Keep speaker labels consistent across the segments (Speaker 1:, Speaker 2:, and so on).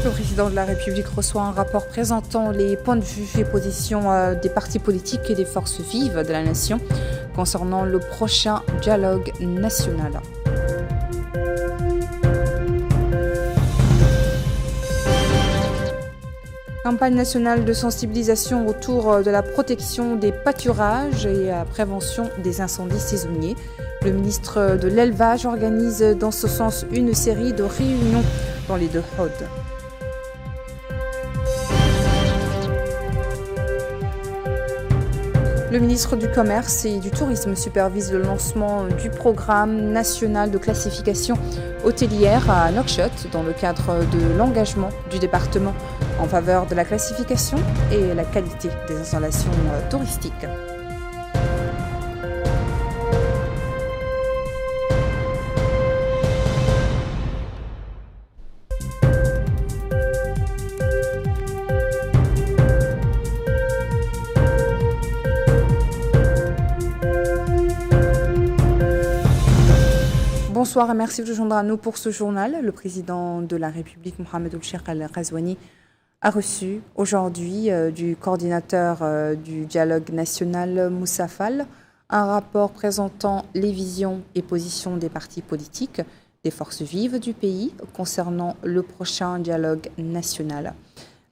Speaker 1: Le président de la République reçoit un rapport présentant les points de vue et positions des partis politiques et des forces vives de la nation concernant le prochain dialogue national. Campagne nationale de sensibilisation autour de la protection des pâturages et la prévention des incendies saisonniers. Le ministre de l'Élevage organise dans ce sens une série de réunions dans les deux Hauts. Le ministre du Commerce et du Tourisme supervise le lancement du programme national de classification hôtelière à Nouakchott dans le cadre de l'engagement du département en faveur de la classification et la qualité des installations touristiques. Bonsoir et merci de joindre à nous pour ce journal. Le président de la République, Mohamed Ould-Cheikh Al-Ghazouani, a reçu aujourd'hui du coordinateur du dialogue national, Moussa Fall, un rapport présentant les visions et positions des partis politiques, des forces vives du pays concernant le prochain dialogue national.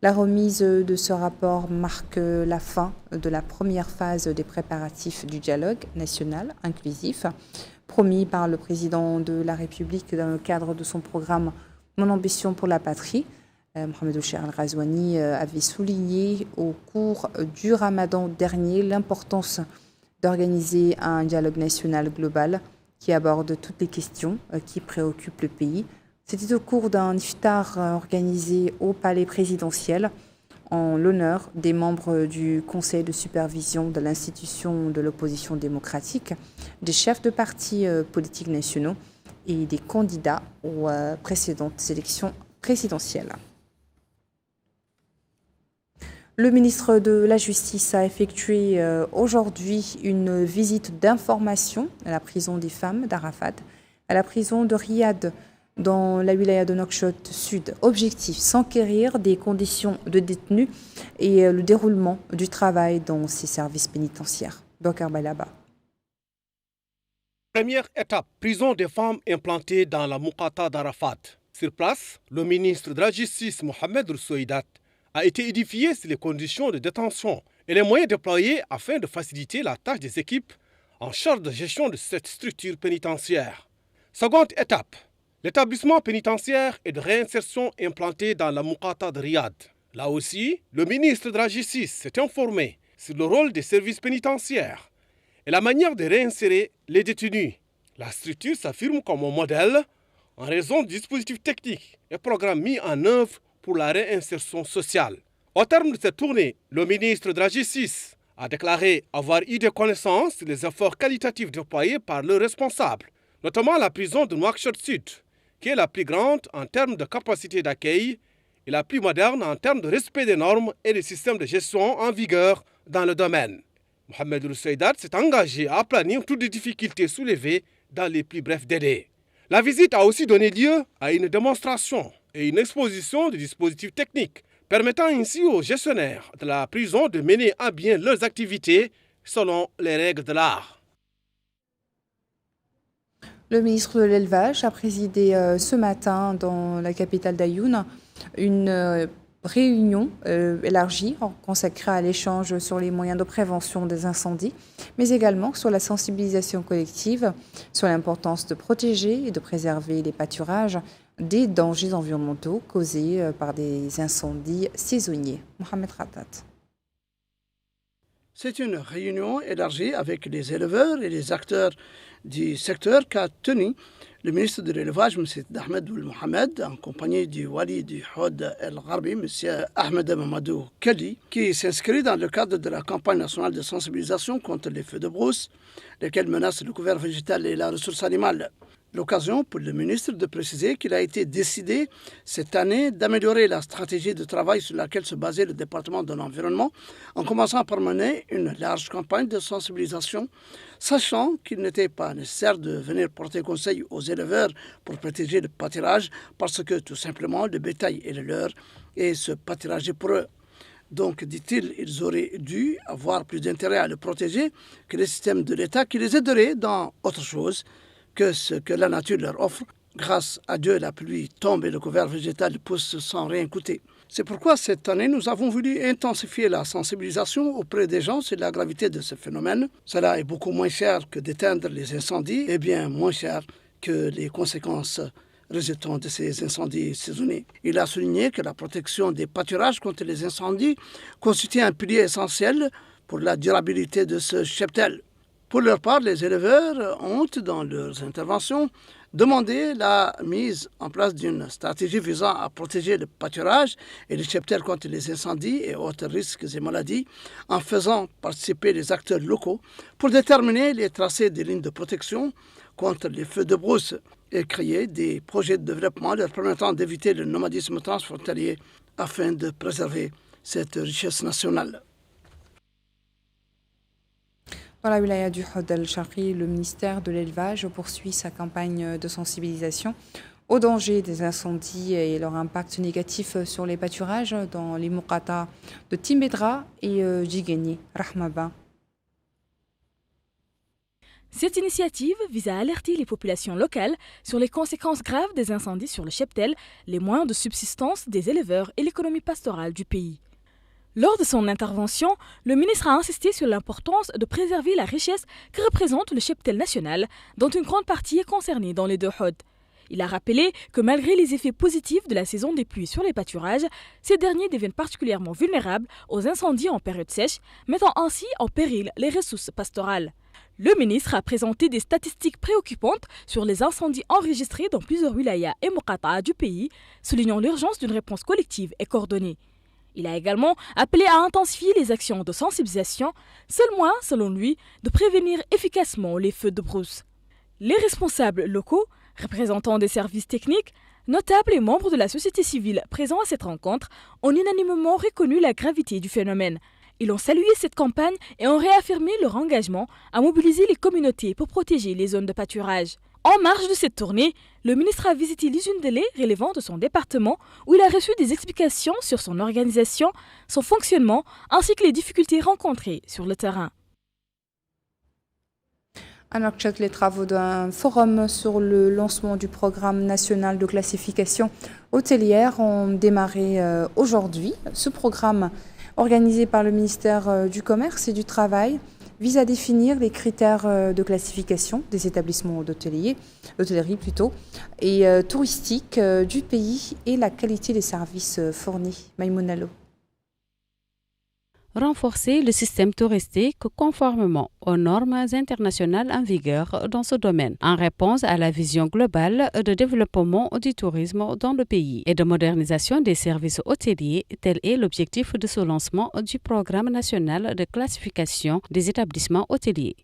Speaker 1: La remise de ce rapport marque la fin de la première phase des préparatifs du dialogue national inclusif, promis par le président de la République dans le cadre de son programme Mon ambition pour la patrie. Mohamed Ould-Cheikh Al-Ghazouani avait souligné au cours du Ramadan dernier l'importance d'organiser un dialogue national global qui aborde toutes les questions qui préoccupent le pays. C'était au cours d'un iftar organisé au palais présidentiel en l'honneur des membres du conseil de supervision de l'institution de l'opposition démocratique, des chefs de partis politiques nationaux et des candidats aux précédentes élections présidentielles. Le ministre de la Justice a effectué aujourd'hui une visite d'information à la prison des femmes d'Arafat, à la prison de Riyad, dans la wilaya de Nouakchott Sud. Objectif, s'enquérir des conditions de détenus et le déroulement du travail dans ces services pénitentiaires. Bokar Balaba.
Speaker 2: Première étape, prison des femmes implantée dans la Moukata d'Arafat. Sur place, le ministre de la Justice, Mohamed Roussouidat, a été édifié sur les conditions de détention et les moyens déployés afin de faciliter la tâche des équipes en charge de gestion de cette structure pénitentiaire. Seconde étape, l'établissement pénitentiaire et de réinsertion implanté dans la Moukata de Riyad. Là aussi, le ministre de la Justice s'est informé sur le rôle des services pénitentiaires et la manière de réinsérer les détenus. La structure s'affirme comme un modèle en raison du dispositif technique et programme mis en œuvre pour la réinsertion sociale. Au terme de cette tournée, le ministre de la Justice a déclaré avoir eu des connaissances des efforts qualitatifs déployés par leurs responsables, notamment la prison de Nouakchott Sud, qui est la plus grande en termes de capacité d'accueil et la plus moderne en termes de respect des normes et des systèmes de gestion en vigueur dans le domaine. Mohamed Roussouidat s'est engagé à aplanir toutes les difficultés soulevées dans les plus brefs délais. La visite a aussi donné lieu à une démonstration et une exposition de dispositifs techniques, permettant ainsi aux gestionnaires de la prison de mener à bien leurs activités selon les règles de l'art.
Speaker 1: Le ministre de l'Élevage a présidé ce matin dans la capitale d'Ayoun une réunion élargie consacrée à l'échange sur les moyens de prévention des incendies, mais également sur la sensibilisation collective, sur l'importance de protéger et de préserver les pâturages des dangers environnementaux causés par des incendies saisonniers. Mohamed Khatat.
Speaker 3: C'est une réunion élargie avec les éleveurs et les acteurs du secteur qu'a tenu le ministre de l'Élevage, M. Ahmed Ould Mohamed, en compagnie du Wali du Haut El-Gharbi, M. Ahmed Mamadou Kadi, qui s'inscrit dans le cadre de la campagne nationale de sensibilisation contre les feux de brousse, lesquels menacent le couvert végétal et la ressource animale. L'occasion pour le ministre de préciser qu'il a été décidé cette année d'améliorer la stratégie de travail sur laquelle se basait le département de l'environnement en commençant par mener une large campagne de sensibilisation, sachant qu'il n'était pas nécessaire de venir porter conseil aux éleveurs pour protéger le pâturage parce que tout simplement le bétail est le leur et ce pâturage est pour eux. Donc, dit-il, ils auraient dû avoir plus d'intérêt à le protéger que les systèmes de l'État qui les aideraient dans autre chose que ce que la nature leur offre. Grâce à Dieu, la pluie tombe et le couvert végétal pousse sans rien coûter. C'est pourquoi cette année, nous avons voulu intensifier la sensibilisation auprès des gens sur la gravité de ce phénomène. Cela est beaucoup moins cher que d'éteindre les incendies et bien moins cher que les conséquences résultant de ces incendies saisonniers. Il a souligné que la protection des pâturages contre les incendies constitue un pilier essentiel pour la durabilité de ce cheptel. Pour leur part, les éleveurs ont, dans leurs interventions, demandé la mise en place d'une stratégie visant à protéger le pâturage et les cheptels contre les incendies et autres risques et maladies en faisant participer les acteurs locaux pour déterminer les tracés des lignes de protection contre les feux de brousse et créer des projets de développement leur permettant d'éviter le nomadisme transfrontalier afin de préserver cette richesse nationale.
Speaker 1: Dans la wilaya du Hod al-Sharqi, le ministère de l'Élevage poursuit sa campagne de sensibilisation au danger des incendies et leur impact négatif sur les pâturages dans les Muqata de Timbedra et Djigeni. Rahmaba.
Speaker 4: Cette initiative vise à alerter les populations locales sur les conséquences graves des incendies sur le cheptel, les moyens de subsistance des éleveurs et l'économie pastorale du pays. Lors de son intervention, le ministre a insisté sur l'importance de préserver la richesse que représente le cheptel national, dont une grande partie est concernée dans les deux Hod. Il a rappelé que malgré les effets positifs de la saison des pluies sur les pâturages, ces derniers deviennent particulièrement vulnérables aux incendies en période sèche, mettant ainsi en péril les ressources pastorales. Le ministre a présenté des statistiques préoccupantes sur les incendies enregistrés dans plusieurs wilayas et muqata'a du pays, soulignant l'urgence d'une réponse collective et coordonnée. Il a également appelé à intensifier les actions de sensibilisation, seul moyen, selon lui, de prévenir efficacement les feux de brousse. Les responsables locaux, représentants des services techniques, notables et membres de la société civile présents à cette rencontre ont unanimement reconnu la gravité du phénomène. Ils ont salué cette campagne et ont réaffirmé leur engagement à mobiliser les communautés pour protéger les zones de pâturage. En marge de cette tournée, le ministre a visité l'usine de lait relevant de son département où il a reçu des explications sur son organisation, son fonctionnement ainsi que les difficultés rencontrées sur le terrain.
Speaker 1: À Nouakchott, les travaux d'un forum sur le lancement du programme national de classification hôtelière ont démarré aujourd'hui. Ce programme, organisé par le ministère du Commerce et du Travail, vise à définir les critères de classification des établissements d'hôtellerie et touristiques du pays et la qualité des services fournis. Maïmounalo.
Speaker 5: Renforcer le système touristique conformément aux normes internationales en vigueur dans ce domaine, en réponse à la vision globale de développement du tourisme dans le pays et de modernisation des services hôteliers, tel est l'objectif de ce lancement du programme national de classification des établissements hôteliers.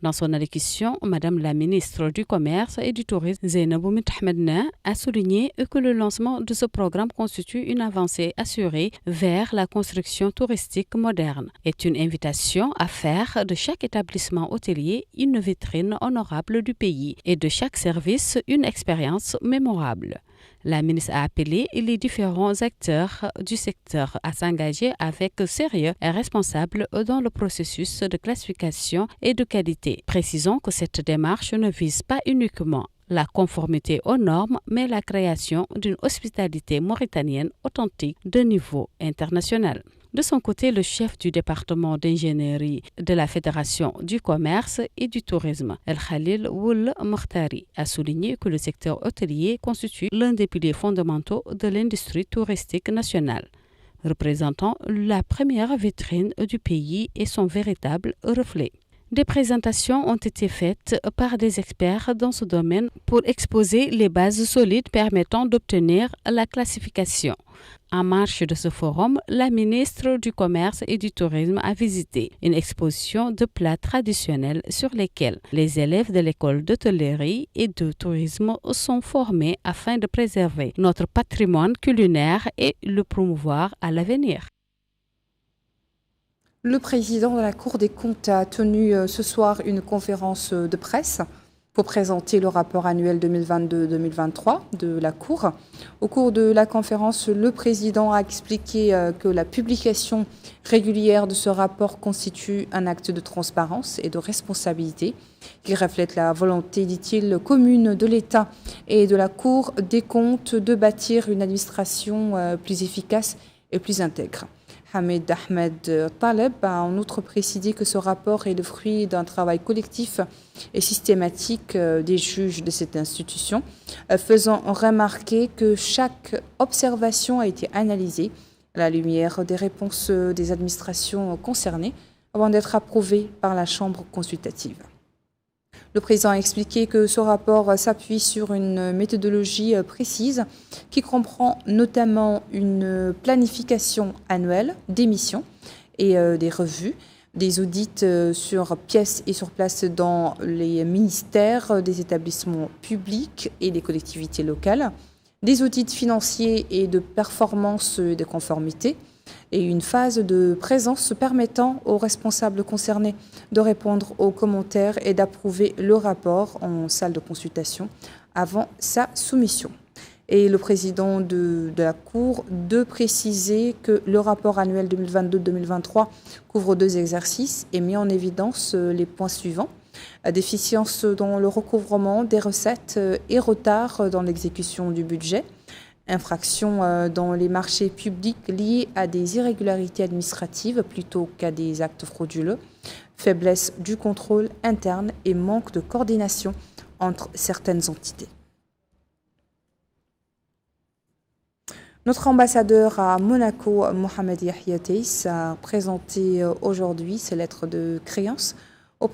Speaker 5: Dans son allocution, Madame la ministre du Commerce et du Tourisme, Zainabou Ahmedna, a souligné que le lancement de ce programme constitue une avancée assurée vers la construction touristique moderne. Est une invitation à faire de chaque établissement hôtelier une vitrine honorable du pays et de chaque service une expérience mémorable. La ministre a appelé les différents acteurs du secteur à s'engager avec sérieux et responsable dans le processus de classification et de qualité, précisant que cette démarche ne vise pas uniquement la conformité aux normes, mais la création d'une hospitalité mauritanienne authentique de niveau international. De son côté, le chef du département d'ingénierie de la Fédération du commerce et du tourisme, El Khalil Woul Mokhtari, a souligné que le secteur hôtelier constitue l'un des piliers fondamentaux de l'industrie touristique nationale, représentant la première vitrine du pays et son véritable reflet. Des présentations ont été faites par des experts dans ce domaine pour exposer les bases solides permettant d'obtenir la classification. En marge de ce forum, la ministre du Commerce et du Tourisme a visité une exposition de plats traditionnels sur lesquels les élèves de l'école d'hôtellerie et de tourisme sont formés afin de préserver notre patrimoine culinaire et le promouvoir à l'avenir.
Speaker 1: Le président de la Cour des comptes a tenu ce soir une conférence de presse pour présenter le rapport annuel 2022-2023 de la Cour. Au cours de la conférence, le président a expliqué que la publication régulière de ce rapport constitue un acte de transparence et de responsabilité qui reflète la volonté, dit-il, commune de l'État et de la Cour des comptes de bâtir une administration plus efficace et plus intègre. Hamid Ahmed Taleb a en outre précisé que ce rapport est le fruit d'un travail collectif et systématique des juges de cette institution, faisant remarquer que chaque observation a été analysée à la lumière des réponses des administrations concernées avant d'être approuvée par la Chambre consultative. Le président a expliqué que ce rapport s'appuie sur une méthodologie précise qui comprend notamment une planification annuelle des missions et des revues, des audits sur pièce et sur place dans les ministères, des établissements publics et des collectivités locales, des audits financiers et de performance et de conformité, et une phase de présence permettant aux responsables concernés de répondre aux commentaires et d'approuver le rapport en salle de consultation avant sa soumission. Et le président de la Cour de préciser que le rapport annuel 2022-2023 couvre 2 exercices et met en évidence les points suivants: déficience dans le recouvrement des recettes et retard dans l'exécution du budget, infractions dans les marchés publics liées à des irrégularités administratives plutôt qu'à des actes frauduleux, faiblesse du contrôle interne et manque de coordination entre certaines entités. Notre ambassadeur à Monaco, Mohamed Yahya Teis, a présenté aujourd'hui ses lettres de créance au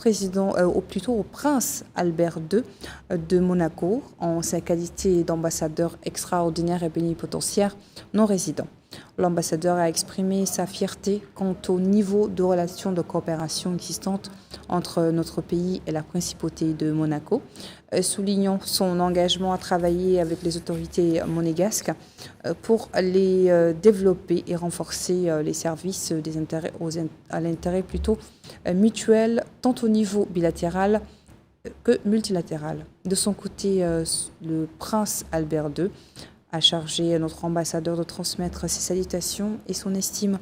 Speaker 1: prince Albert II de Monaco en sa qualité d'ambassadeur extraordinaire et plénipotentiaire non résident. L'ambassadeur a exprimé sa fierté quant au niveau de relations de coopération existantes entre notre pays et la principauté de Monaco, soulignant son engagement à travailler avec les autorités monégasques pour les développer et renforcer les services à l'intérêt plutôt mutuel, tant au niveau bilatéral que multilatéral. De son côté, le prince Albert II a chargé notre ambassadeur de transmettre ses salutations et son estime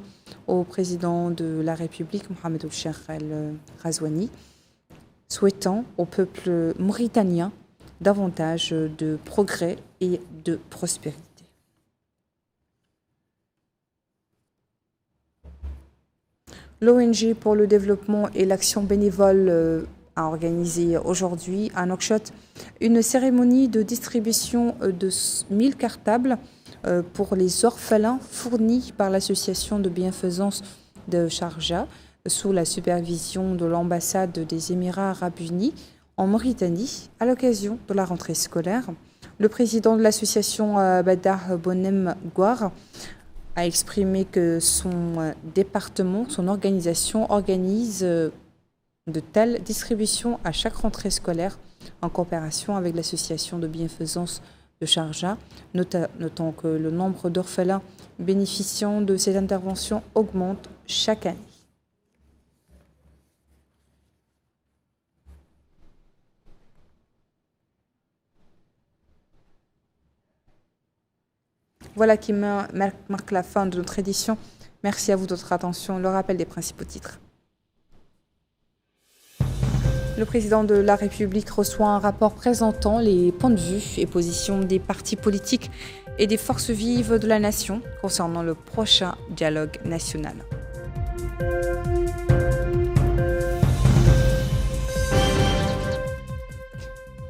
Speaker 1: au président de la République, Mohamed Ould-Cheikh Al-Ghazouani, souhaitant au peuple mauritanien davantage de progrès et de prospérité. L'ONG pour le développement et l'action bénévole a organisé aujourd'hui à Nouakchott une cérémonie de distribution de 1000 cartables pour les orphelins fournis par l'association de bienfaisance de Sharjah sous la supervision de l'ambassade des Émirats arabes unis en Mauritanie à l'occasion de la rentrée scolaire. Le président de l'association Badar Bonem Gouar a exprimé que son département, son organisation organise de telles distributions à chaque rentrée scolaire en coopération avec l'association de bienfaisance de Sharjah, notant que le nombre d'orphelins bénéficiant de cette intervention augmente chaque année. Voilà qui marque la fin de notre édition. Merci à vous de votre attention. Le rappel des principaux titres. Le président de la République reçoit un rapport présentant les points de vue et positions des partis politiques et des forces vives de la nation concernant le prochain dialogue national.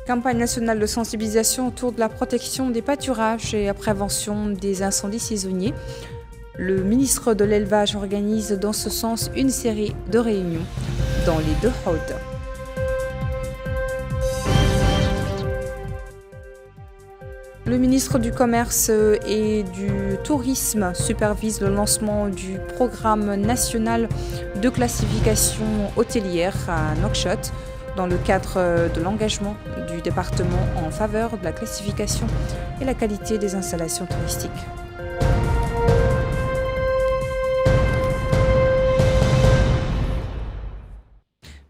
Speaker 1: Campagne nationale de sensibilisation autour de la protection des pâturages et la prévention des incendies saisonniers. Le ministre de l'Élevage organise dans ce sens une série de réunions dans les deux hôtes. Le ministre du Commerce et du Tourisme supervise le lancement du programme national de classification hôtelière à Nouakchott dans le cadre de l'engagement du département en faveur de la classification et la qualité des installations touristiques.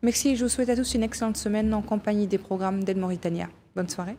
Speaker 1: Merci et je vous souhaite à tous une excellente semaine en compagnie des programmes d'Aide Mauritania. Bonne soirée.